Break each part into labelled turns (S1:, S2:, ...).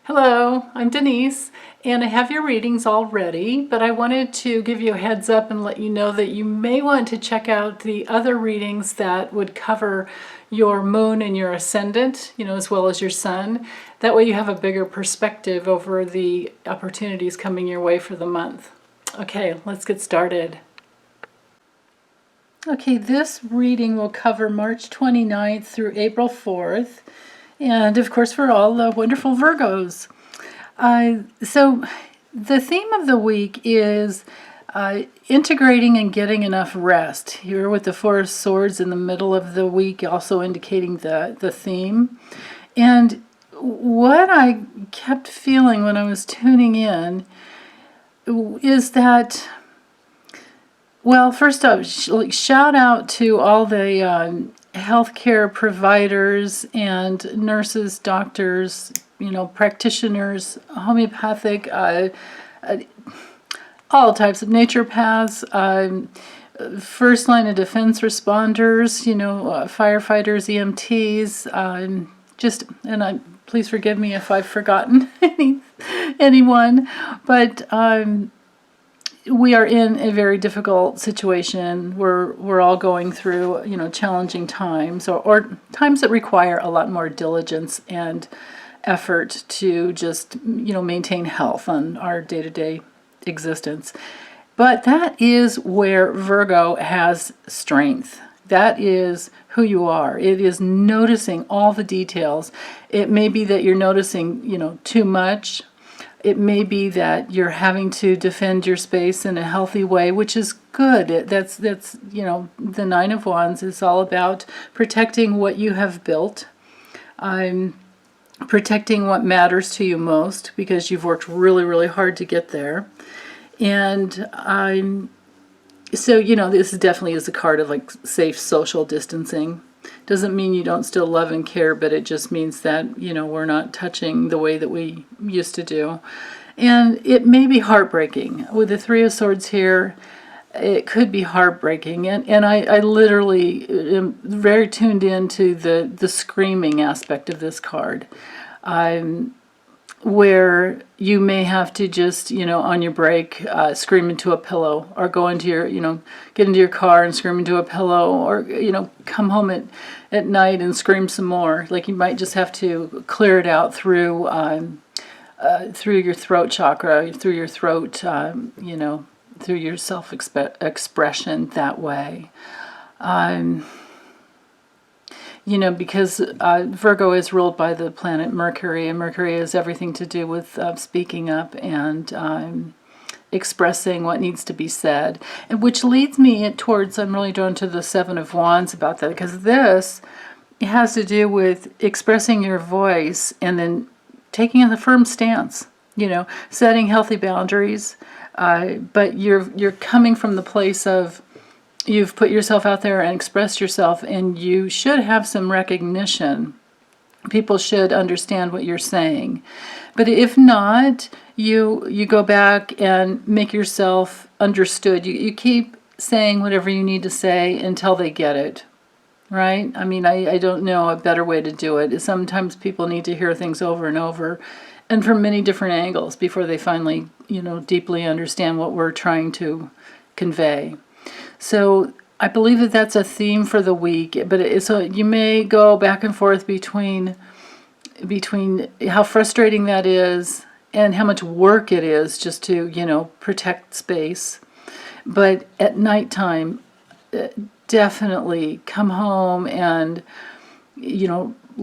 S1: Hello, I'm Denise, and I have your readings all ready, but I wanted to give you a heads up and let you know that you may want to check out the other readings that would cover your moon and your ascendant, as well as your sun. That way you have a bigger perspective over the opportunities coming your way for the month. Okay, let's get started. Okay, this reading will cover March 29th through April 4th. And of course, for all the wonderful Virgos. So the theme of the week is integrating and getting enough rest. Here with the Four of Swords in the middle of the week, also indicating the theme. And what I kept feeling when I was tuning in is that, well, first off, shout out to all the healthcare providers and nurses, doctors, practitioners, homeopathic, all types of naturopaths, first line of defense responders, firefighters, EMTs, please forgive me if I've forgotten anyone, but we are in a very difficult situation. We're all going through, challenging times or times that require a lot more diligence and effort to just, maintain health on our day-to-day existence. But that is where Virgo has strength. That is who you are. It is noticing all the details. It may be that you're noticing, too much. It may be that you're having to defend your space in a healthy way, which is good. That's the Nine of Wands is all about protecting what you have built, protecting what matters to you most because you've worked really, really hard to get there. And so this definitely is a card of like safe social distancing. Doesn't mean you don't still love and care, but it just means that, we're not touching the way that we used to do. And it may be heartbreaking. With the Three of Swords here, it could be heartbreaking. And I literally am very tuned into the screaming aspect of this card. Where you may have to just, on your break, scream into a pillow, or go into your, get into your car and scream into a pillow, or, come home at night and scream some more. Like you might just have to clear it out through your throat chakra, through your throat, through your self-expression that way. Because Virgo is ruled by the planet Mercury, and Mercury has everything to do with speaking up and expressing what needs to be said, and which leads me towards, I'm really drawn to the Seven of Wands about that, because this has to do with expressing your voice and then taking a firm stance, setting healthy boundaries, but you're coming from the place of you've put yourself out there and expressed yourself, and you should have some recognition. People should understand what you're saying. But if not, you go back and make yourself understood. You keep saying whatever you need to say until they get it, right? I mean, I don't know a better way to do it. Sometimes people need to hear things over and over and from many different angles before they finally, deeply understand what we're trying to convey. So I believe that that's a theme for the week, but so you may go back and forth between how frustrating that is and how much work it is just to, protect space. But at nighttime, definitely come home and,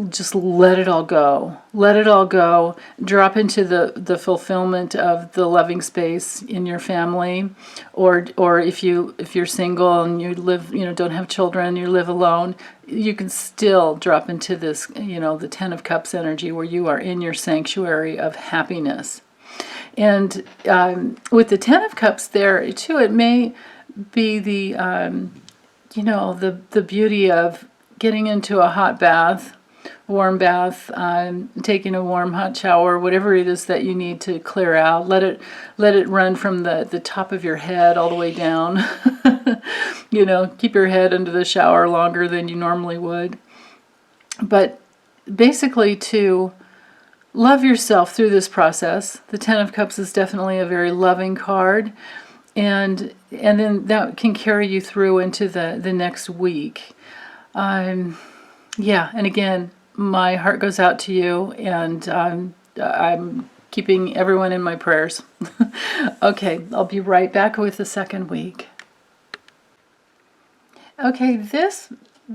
S1: just let it all go. Let it all go. Drop into the fulfillment of the loving space in your family, or if you're single and you live, don't have children, you live alone, you can still drop into this, the Ten of Cups energy where you are in your sanctuary of happiness. And with the Ten of Cups there too, it may be the the beauty of getting into a hot bath, warm bath, taking a warm hot shower, whatever it is that you need to clear out. Let it run from the top of your head all the way down. Keep your head under the shower longer than you normally would. But basically to love yourself through this process. The Ten of Cups is definitely a very loving card. And then that can carry you through into the next week. Yeah, and again, my heart goes out to you, and I'm keeping everyone in my prayers. Okay, I'll be right back with the second week. Okay, this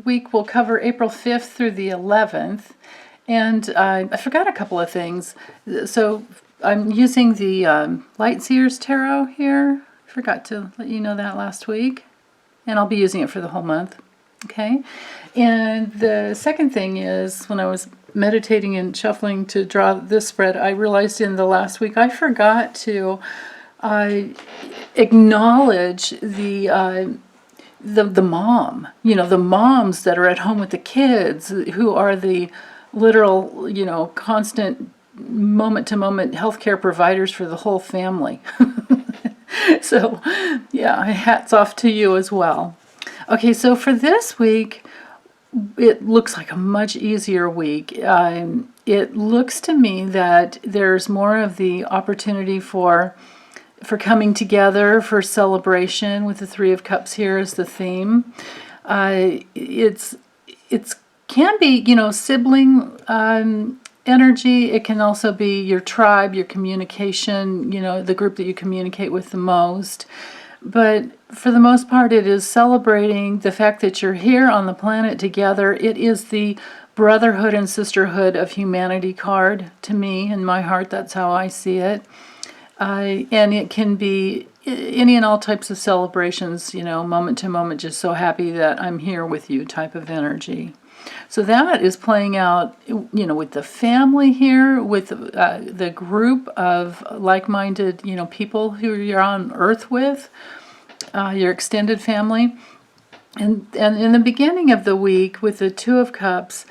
S1: week will cover April 5th through the 11th, and I forgot a couple of things. So I'm using the Light Seers Tarot here. I forgot to let you know that last week, and I'll be using it for the whole month. Okay, and the second thing is, when I was meditating and shuffling to draw this spread, I realized in the last week I forgot to acknowledge the mom, the moms that are at home with the kids, who are the literal, constant moment-to-moment healthcare providers for the whole family. So, yeah, hats off to you as well. Okay, so for this week, it looks like a much easier week. It looks to me that there's more of the opportunity for coming together, for celebration, with the Three of Cups here as the theme. It's can be, sibling energy. It can also be your tribe, your communication, the group that you communicate with the most. But for the most part, it is celebrating the fact that you're here on the planet together. It is the brotherhood and sisterhood of humanity card to me. In my heart, that's how I see it. And it can be any and all types of celebrations, moment to moment, just so happy that I'm here with you type of energy. So that is playing out, with the family here, with the group of like-minded, people who you're on Earth with, your extended family. And in the beginning of the week, with the Two of Cups,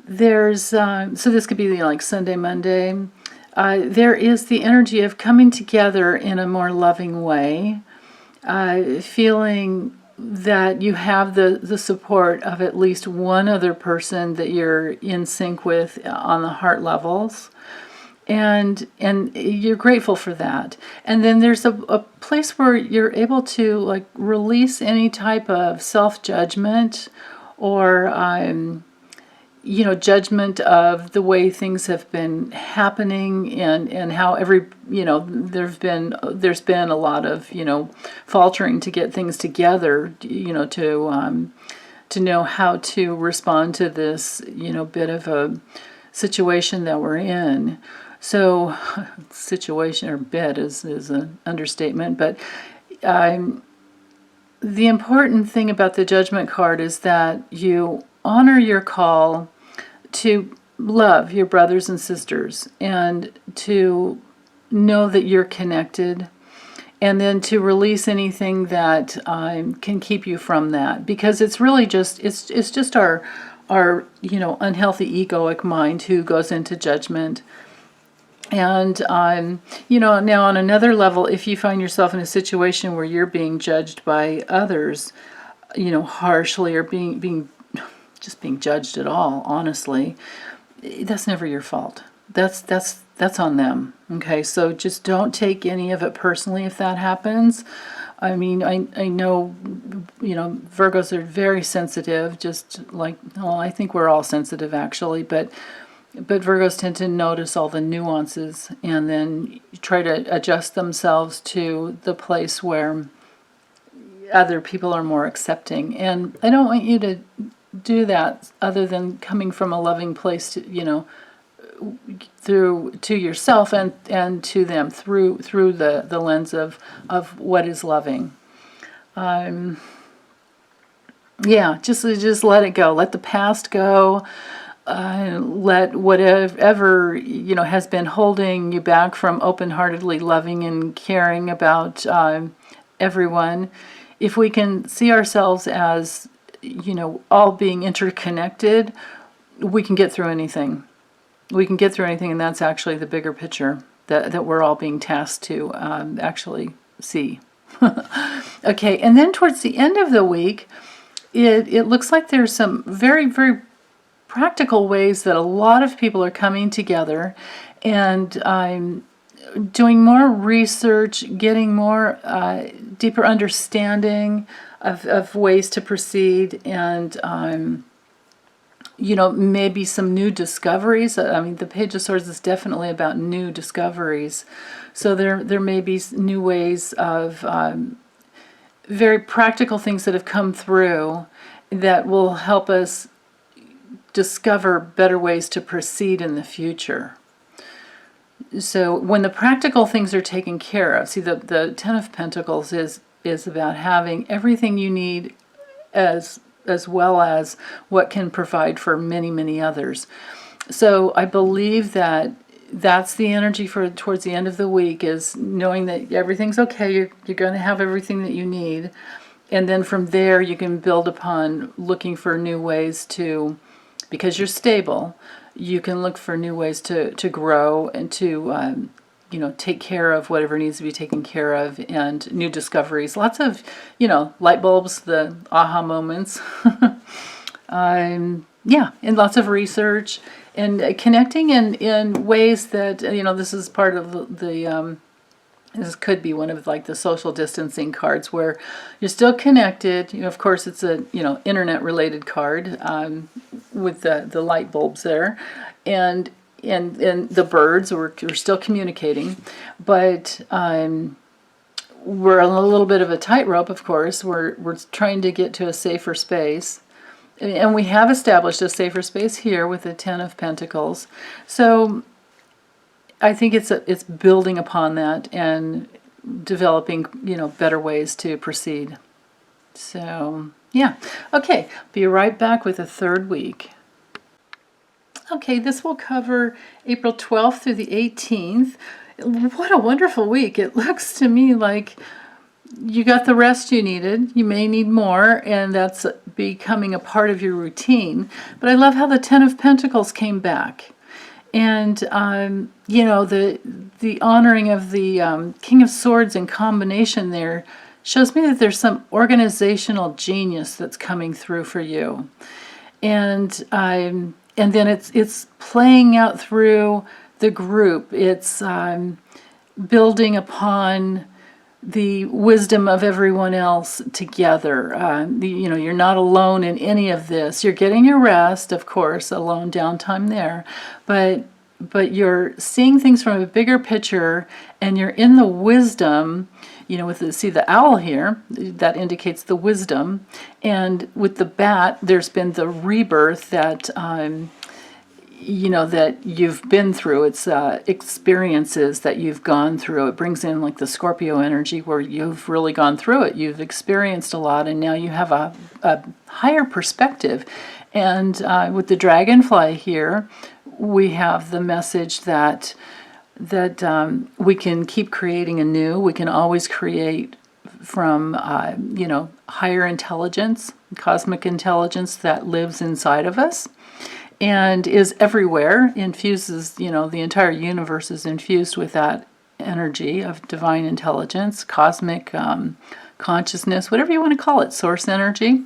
S1: there's, so this could be like Sunday, Monday, there is the energy of coming together in a more loving way, feeling that you have the support of at least one other person that you're in sync with on the heart levels, and you're grateful for that. And then there's a place where you're able to release any type of self-judgment or judgment of the way things have been happening, and how there's been a lot of faltering to get things together, to know how to respond to this bit of a situation that we're in. So situation or bit is an understatement, but the important thing about the Judgment card is that you honor your call to love your brothers and sisters, and to know that you're connected, and then to release anything that can keep you from that, because it's really just it's just our unhealthy egoic mind who goes into judgment. And now on another level, if you find yourself in a situation where you're being judged by others, harshly, or being judged at all, honestly, that's never your fault. That's on them. Okay, so just don't take any of it personally if that happens. I mean, I know, Virgos are very sensitive, just like, well, I think we're all sensitive actually, but Virgos tend to notice all the nuances and then try to adjust themselves to the place where other people are more accepting. And I don't want you to do that other than coming from a loving place to, to yourself and to them through the lens of what is loving. Just let it go. Let the past go. Let whatever has been holding you back from open-heartedly loving and caring about everyone. If we can see ourselves as all being interconnected, we can get through anything. We can get through anything, and that's actually the bigger picture that we're all being tasked to actually see. Okay, and then towards the end of the week, it looks like there's some very, very practical ways that a lot of people are coming together and doing more research, getting more deeper understanding of ways to proceed, and maybe some new discoveries. I mean, the Page of Swords is definitely about new discoveries. So there may be new ways of very practical things that have come through that will help us discover better ways to proceed in the future. So when the practical things are taken care of, see, the Ten of Pentacles is about having everything you need as well as what can provide for many, many others. So I believe that that's the energy for towards the end of the week, is knowing that everything's okay, you're going to have everything that you need. And then from there you can build upon looking for new ways to, because you're stable, you can look for new ways to grow and to take care of whatever needs to be taken care of, and new discoveries. Lots of, light bulbs, the aha moments. And lots of research and connecting in ways that, this is part of this could be one of like the social distancing cards where you're still connected. Of course, it's a, internet related card with the light bulbs there. And the birds, we're still communicating, but we're on a little bit of a tightrope. Of course, we're trying to get to a safer space, and we have established a safer space here with the Ten of Pentacles. So I think it's building upon that and developing better ways to proceed. So yeah, okay, be right back with the third week. Okay, this will cover April 12th through the 18th. What a wonderful week. It looks to me like you got the rest you needed. You may need more, and that's becoming a part of your routine. But I love how the Ten of Pentacles came back. And, the honoring of the King of Swords in combination there shows me that there's some organizational genius that's coming through for you. And then it's playing out through the group. It's building upon the wisdom of everyone else together. You're not alone in any of this. You're getting your rest, of course, alone downtime there, but you're seeing things from a bigger picture, and you're in the wisdom. With the owl here, that indicates the wisdom, and with the bat, there's been the rebirth that that you've been through. It's experiences that you've gone through. It brings in like the Scorpio energy where you've really gone through it. You've experienced a lot, and now you have a higher perspective. And with the dragonfly here, we have the message that we can keep creating anew. We can always create from, higher intelligence, cosmic intelligence that lives inside of us and is everywhere, infuses, the entire universe is infused with that energy of divine intelligence, cosmic consciousness, whatever you want to call it, source energy.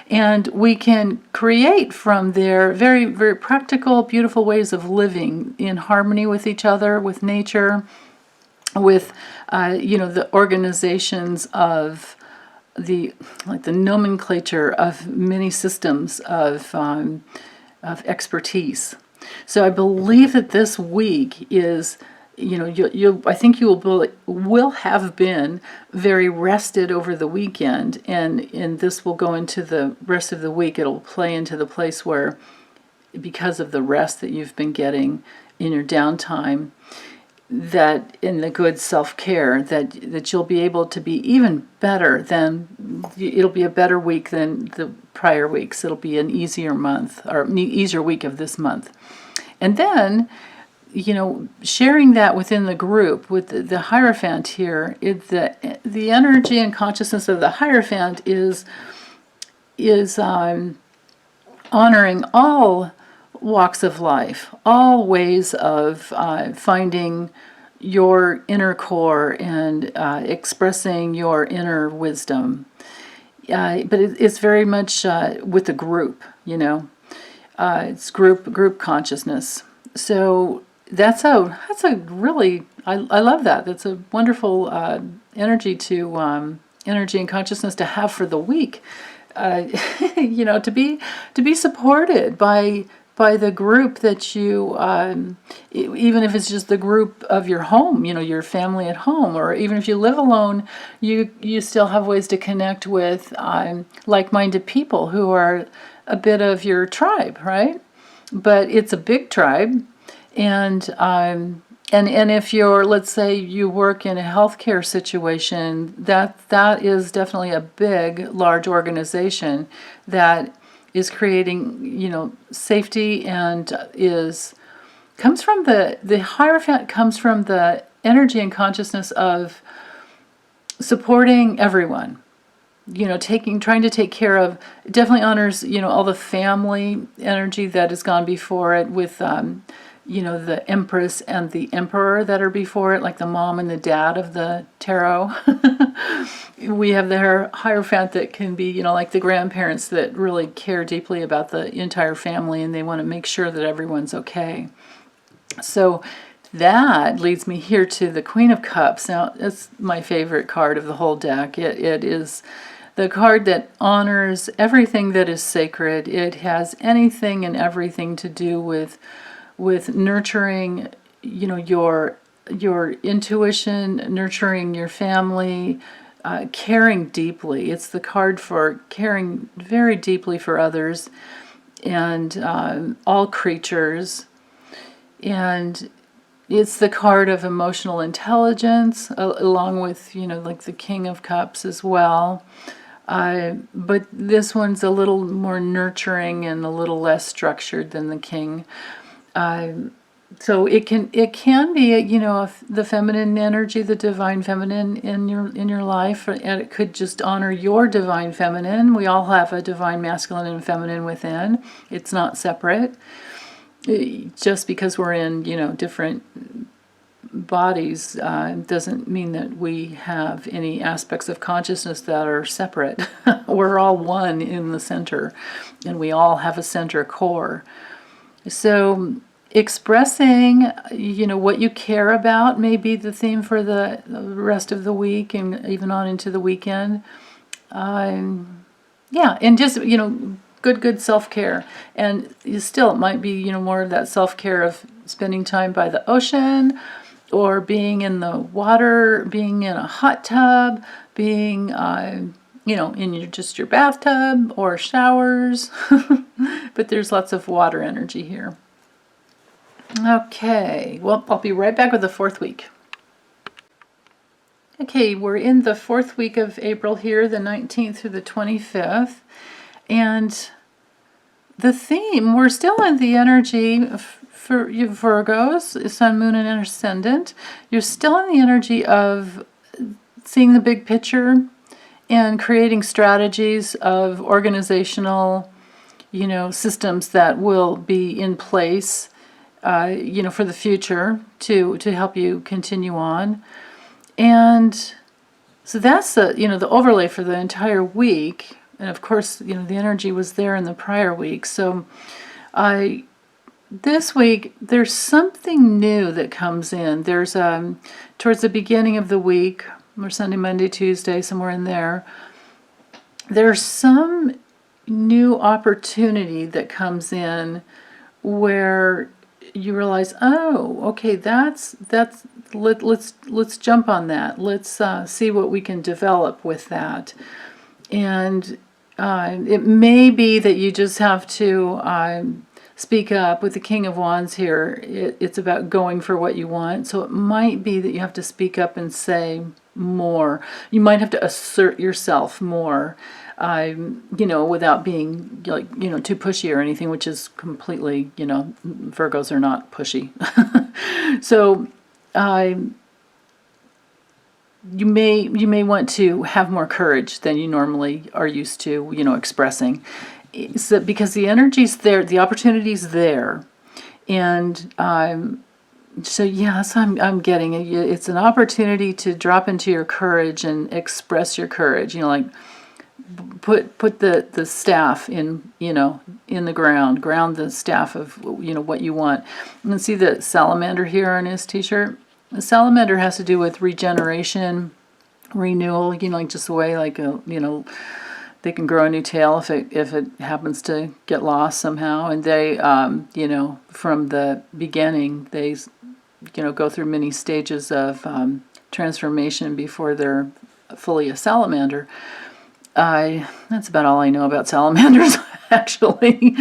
S1: And we can create from there very, very practical, beautiful ways of living in harmony with each other, with nature, with, the organizations of the nomenclature of many systems of expertise. So I believe that this week is, I think you will have been very rested over the weekend, and this will go into the rest of the week. It'll play into the place where, because of the rest that you've been getting in your downtime, that in the good self-care, that you'll be able to be even better than, it'll be a better week than the prior weeks. It'll be an easier month, or easier week of this month. And then, sharing that within the group with the Hierophant here, the energy and consciousness of the Hierophant is honoring all walks of life, all ways of finding your inner core and expressing your inner wisdom. But it's very much with the group, It's group consciousness. So that's a really, I love that. That's a wonderful energy and consciousness to have for the week. To be supported by the group that you, even if it's just the group of your home, your family at home, or even if you live alone, you still have ways to connect with like-minded people who are a bit of your tribe, right? But it's a big tribe, and if you're, let's say you work in a healthcare situation, that is definitely a big, large organization that is creating, safety, and comes from the Hierophant comes from the energy and consciousness of supporting everyone. Trying to take care of, definitely honors, all the family energy that has gone before it with, the Empress and the Emperor that are before it, like the mom and the dad of the tarot. We have the Hierophant that can be, like the grandparents that really care deeply about the entire family, and they want to make sure that everyone's okay. So that leads me here to the Queen of Cups. Now, it's my favorite card of the whole deck. It is the card that honors everything that is sacred. It has anything and everything to do with nurturing, your intuition, nurturing your family, caring deeply. It's the card for caring very deeply for others and all creatures. And it's the card of emotional intelligence, along with, like the King of Cups as well. But this one's a little more nurturing and a little less structured than the King. So it can be, the feminine energy, the divine feminine in your life, and it could just honor your divine feminine. We all have a divine masculine and feminine within. It's not separate. Just because we're in, different bodies doesn't mean that we have any aspects of consciousness that are separate. We're all one in the center, and we all have a center core. So expressing, what you care about may be the theme for the rest of the week and even on into the weekend. And just, good self-care. And it might be, more of that self-care of spending time by the ocean, or being in the water, being in a hot tub, being, in your bathtub or showers. But there's lots of water energy here. Okay, well, I'll be right back with the fourth week. Okay, we're in the fourth week of April here, the 19th through the 25th. And the theme, we're still in the energy for you Virgos, Sun, Moon, and Ascendant. You're still in the energy of seeing the big picture and creating strategies of organizational, systems that will be in place, for the future to help you continue on. And so that's the overlay for the entire week. And of course, the energy was there in the prior week. So this week, there's something new that comes in. There's towards the beginning of the week, or Sunday, Monday, Tuesday, somewhere in there, there's some new opportunity that comes in where you realize, oh, okay, let's jump on that. Let's see what we can develop with that. And it may be that you just have to speak up. With the King of Wands here, it's about going for what you want. So it might be that you have to speak up and say more. You might have to assert yourself more, without being too pushy or anything, which is completely, Virgos are not pushy. So you may want to have more courage than you normally are used to, expressing. So, because the energy's there, the opportunity's there, and so yes, I'm getting it. It's an opportunity to drop into your courage and express your courage. Like put the staff in, in the ground the staff of, what you want. And see the salamander here on his t-shirt? The salamander has to do with regeneration, renewal, like just the way, like, they can grow a new tail if it happens to get lost somehow. And they, from the beginning, they, go through many stages of transformation before they're fully a salamander. That's about all I know about salamanders, actually.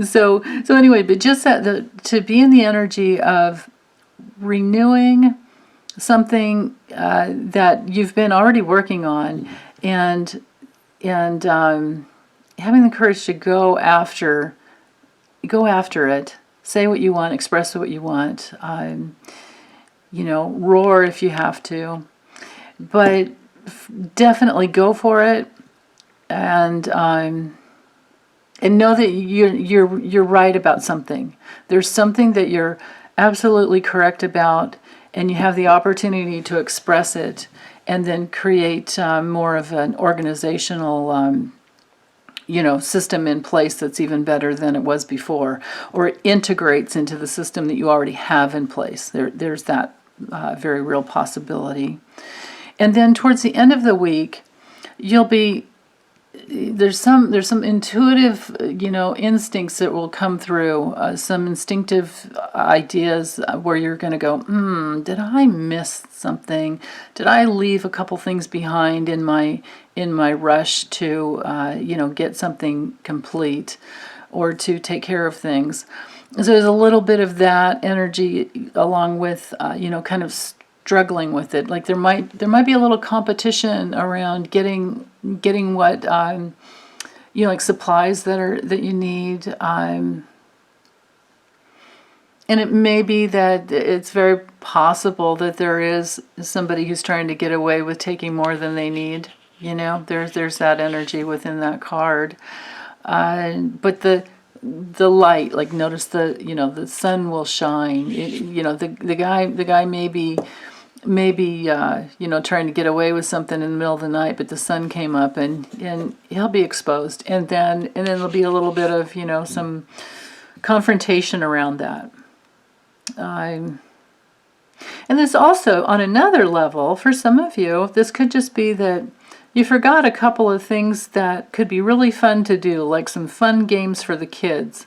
S1: So anyway, but just that to be in the energy of renewing something that you've been already working on, and having the courage to go after it, say what you want, express what you want, roar if you have to, but definitely go for it, and know that you're right about something. There's something that you're absolutely correct about, and you have the opportunity to express it, and then create more of an organizational system in place that's even better than it was before, or it integrates into the system that you already have in place. There's that very real possibility. And then towards the end of the week, there's some intuitive, instincts that will come through, some instinctive ideas where you're going to go, did I miss something? Did I leave a couple things behind in my rush to, get something complete or to take care of things? So there's a little bit of that energy along with, kind of struggling with it. Like there might be a little competition around getting what like supplies that you need, and it may be that it's very possible that there is somebody who's trying to get away with taking more than they need. There's that energy within that card, but the light, like notice the sun will shine. The guy may be trying to get away with something in the middle of the night, but the sun came up and he'll be exposed, and then there'll be a little bit of some confrontation around that. And this also, on another level, for some of you, this could just be that you forgot a couple of things that could be really fun to do, like some fun games for the kids.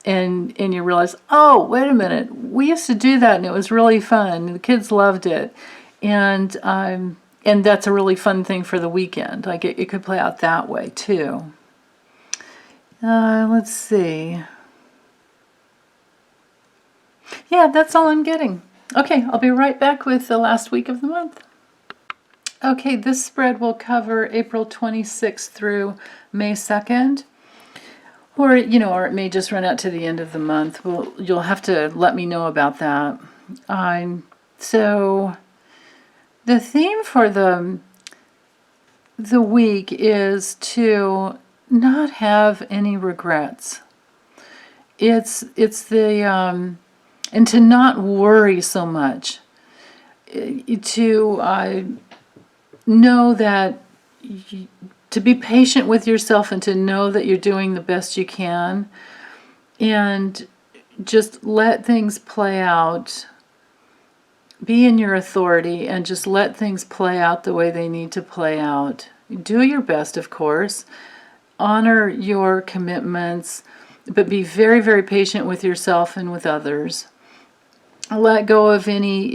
S1: And you realize, oh, wait a minute, we used to do that and it was really fun. The kids loved it. And that's a really fun thing for the weekend. Like it could play out that way too. Let's see. Yeah, that's all I'm getting. Okay, I'll be right back with the last week of the month. Okay, this spread will cover April 26th through May 2nd. Or it may just run out to the end of the month. Well, you'll have to let me know about that. So the theme for the week is to not have any regrets. It's the and to not worry so much. To know that. To be patient with yourself and to know that you're doing the best you can, and just let things play out. Be in your authority and just let things play out the way they need to play out. Do your best, of course. Honor your commitments, but be very, very patient with yourself and with others. Let go of any,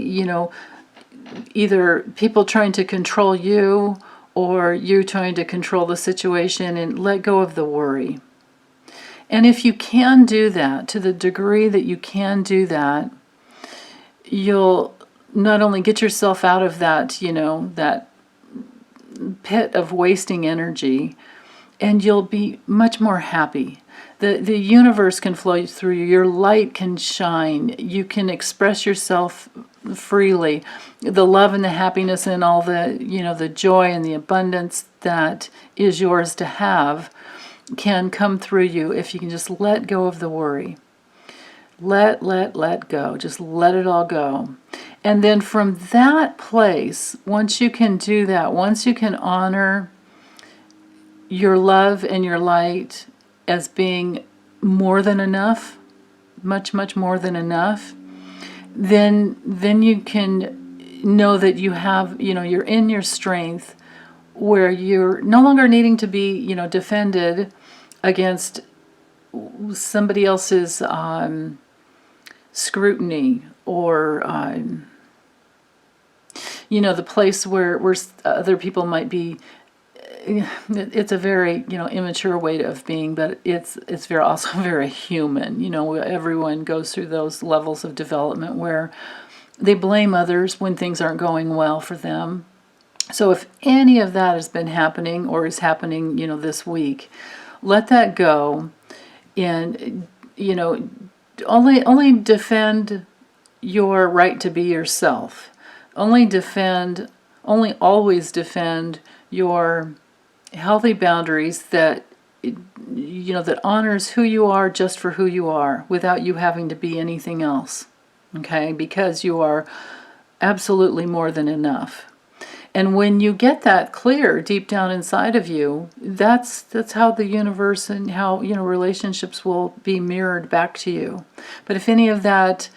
S1: either people trying to control you or you trying to control the situation, and let go of the worry. And if you can do that, to the degree that you can do that, you'll not only get yourself out of that, that pit of wasting energy, and you'll be much more happy. The universe can flow through you. Your light can shine. You can express yourself freely. The love and the happiness and all the, the joy and the abundance that is yours to have can come through you if you can just let go of the worry. Let go. Just let it all go. And then from that place, once you can do that, once you can honor your love and your light as being more than enough, much, much more than enough, then you can know that you have, you're in your strength where you're no longer needing to be, defended against somebody else's scrutiny, or the place where other people might be. It's a very immature way of being, but it's very also very human. Everyone goes through those levels of development where they blame others when things aren't going well for them. So if any of that has been happening or is happening, this week, let that go, and only defend your right to be yourself. Only always defend your healthy boundaries that that honors who you are just for who you are, without you having to be anything else. Okay? Because you are absolutely more than enough. And when you get that clear deep down inside of you, that's how the universe and how relationships will be mirrored back to you. But if any of that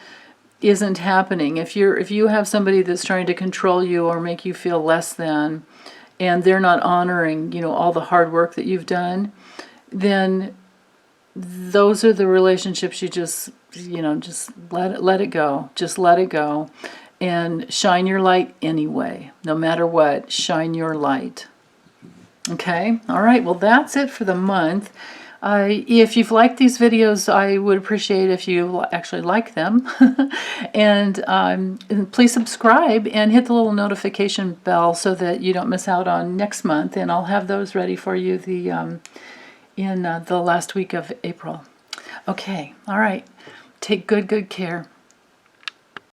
S1: isn't happening, if you have somebody that's trying to control you or make you feel less than, and they're not honoring all the hard work that you've done, then those are the relationships you just let it go. Just let it go. And shine your light anyway. No matter what, shine your light. Okay? All right. Well, that's it for the month. If you've liked these videos, I would appreciate if you actually like them. And please subscribe and hit the little notification bell so that you don't miss out on next month. And I'll have those ready for you in the last week of April. Okay. All right. Take good care.